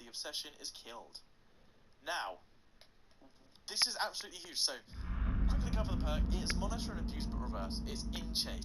the obsession is killed. Now, this is absolutely huge. So, quickly cover the perk. It's monitor and abuse but reverse. It's in chain.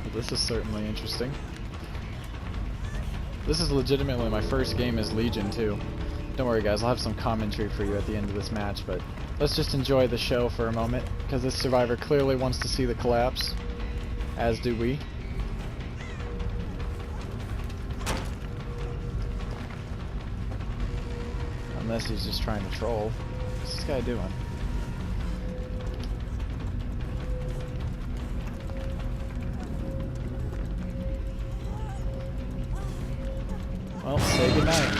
Well, this is certainly interesting. This is legitimately my first game as Legion, too. Don't worry, guys, I'll have some commentary for you at the end of this match, but let's just enjoy the show for a moment, because this survivor clearly wants to see the collapse, as do we. Unless he's just trying to troll. What's this guy doing? Well, say goodnight.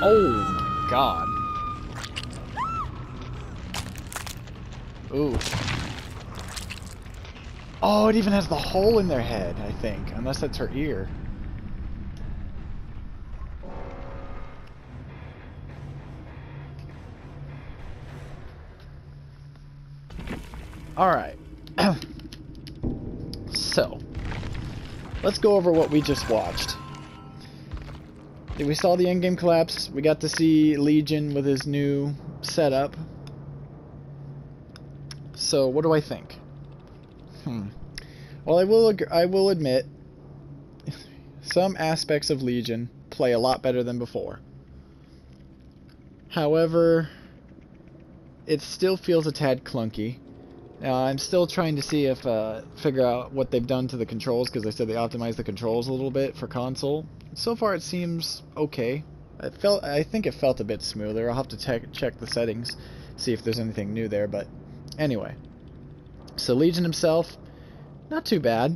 Oh, God. Ooh. Oh, it even has the hole in their head, I think. Unless that's her ear. Alright. So, let's go over what we just watched. We saw the endgame collapse. We got to see Legion with his new setup. So, what do I think? Well, I will admit, some aspects of Legion play a lot better than before. However, it still feels a tad clunky. I'm still trying to see if figure out what they've done to the controls, because they said they optimized the controls a little bit for console. So far, it seems okay. I think it felt a bit smoother. I'll have to check the settings, see if there's anything new there. But anyway, so Legion himself, not too bad.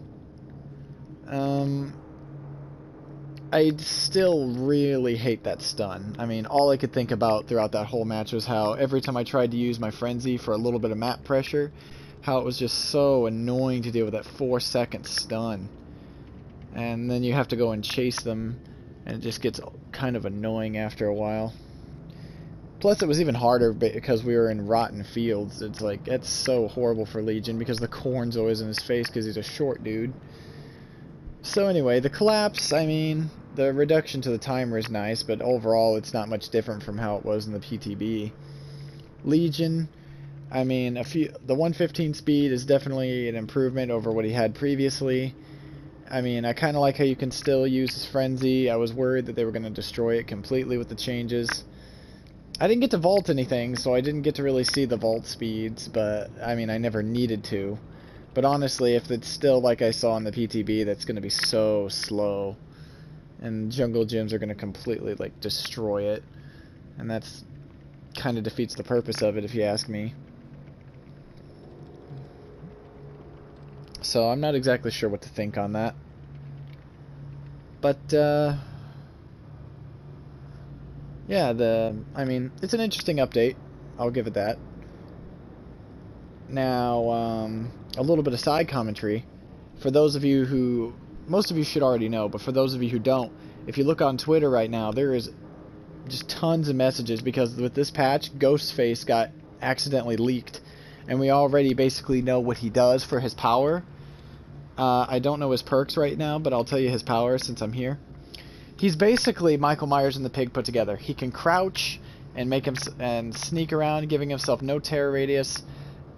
I still really hate that stun. I mean, all I could think about throughout that whole match was how every time I tried to use my frenzy for a little bit of map pressure, how it was just so annoying to deal with that 4-second stun. And then you have to go and chase them, and it just gets kind of annoying after a while. Plus, it was even harder because we were in rotten fields. It's like, it's so horrible for Legion because the corn's always in his face because he's a short dude. So anyway, the collapse, I mean, the reduction to the timer is nice, but overall it's not much different from how it was in the PTB. Legion, I mean, the 115 speed is definitely an improvement over what he had previously. I mean, I kind of like how you can still use his frenzy. I was worried that they were going to destroy it completely with the changes. I didn't get to vault anything, so I didn't get to really see the vault speeds, but I mean, I never needed to. But honestly, if it's still like I saw in the PTB, that's going to be so slow. And jungle gyms are going to completely, like, destroy it. And that's kind of defeats the purpose of it, if you ask me. So I'm not exactly sure what to think on that. But, yeah, I mean, it's an interesting update. I'll give it that. Now, a little bit of side commentary. For those of you who, most of you should already know, but for those of you who don't, if you look on Twitter right now, there is just tons of messages because with this patch, Ghostface got accidentally leaked. And we already basically know what he does for his power. I don't know his perks right now, but I'll tell you his power since I'm here. He's basically Michael Myers and the Pig put together. He can crouch and sneak around, giving himself no terror radius.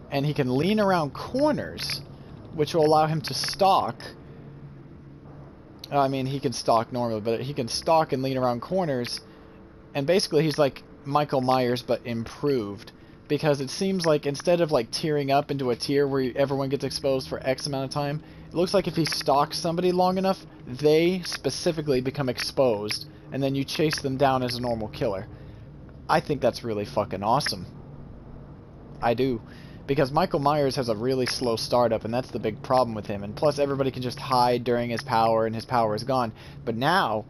And he can lean around corners, which will allow him to stalk. I mean, he can stalk normally, but he can stalk and lean around corners. And basically, he's like Michael Myers, but improved. Because it seems like instead of like tearing up into a tier where everyone gets exposed for X amount of time, it looks like if he stalks somebody long enough, they specifically become exposed. And then you chase them down as a normal killer. I think that's really fucking awesome. I do. Because Michael Myers has a really slow startup, and that's the big problem with him. And plus, everybody can just hide during his power, and his power is gone. But now,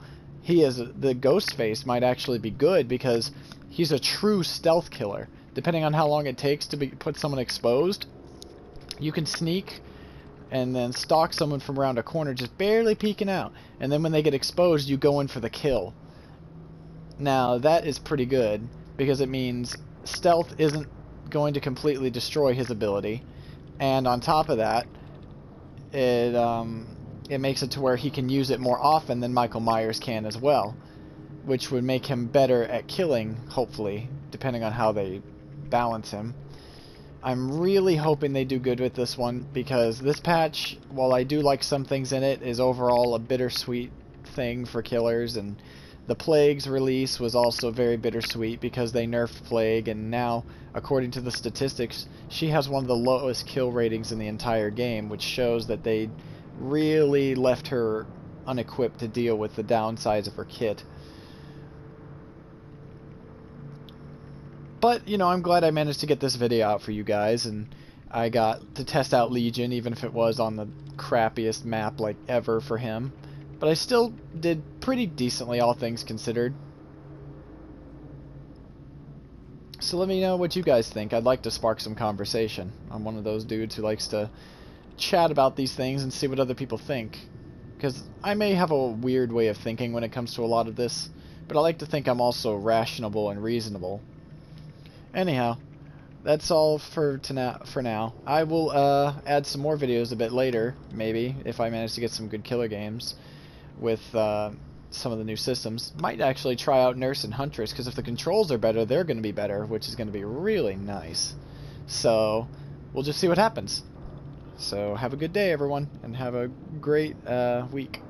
the Ghostface might actually be good, because he's a true stealth killer. Depending on how long it takes to put someone exposed, you can sneak and then stalk someone from around a corner, just barely peeking out. And then when they get exposed, you go in for the kill. Now, that is pretty good, because it means stealth isn't going to completely destroy his ability, and on top of that, it makes it to where he can use it more often than Michael Myers can as well, which would make him better at killing, hopefully, depending on how they balance him. I'm really hoping they do good with this one, because this patch, while I do like some things in it, is overall a bittersweet thing for killers, and the Plague's release was also very bittersweet because they nerfed Plague, and now, according to the statistics, she has one of the lowest kill ratings in the entire game, which shows that they really left her unequipped to deal with the downsides of her kit. But, you know, I'm glad I managed to get this video out for you guys, and I got to test out Legion, even if it was on the crappiest map, like, ever for him. But I still did pretty decently, all things considered. So let me know what you guys think. I'd like to spark some conversation. I'm one of those dudes who likes to chat about these things and see what other people think. Because I may have a weird way of thinking when it comes to a lot of this, but I like to think I'm also rational and reasonable. Anyhow, that's all for now. I will add some more videos a bit later, maybe, if I manage to get some good killer games with some of the new systems. Might actually try out Nurse and Huntress, because if the controls are better, they're going to be better, which is going to be really nice. So, we'll just see what happens. So, have a good day, everyone, and have a great week.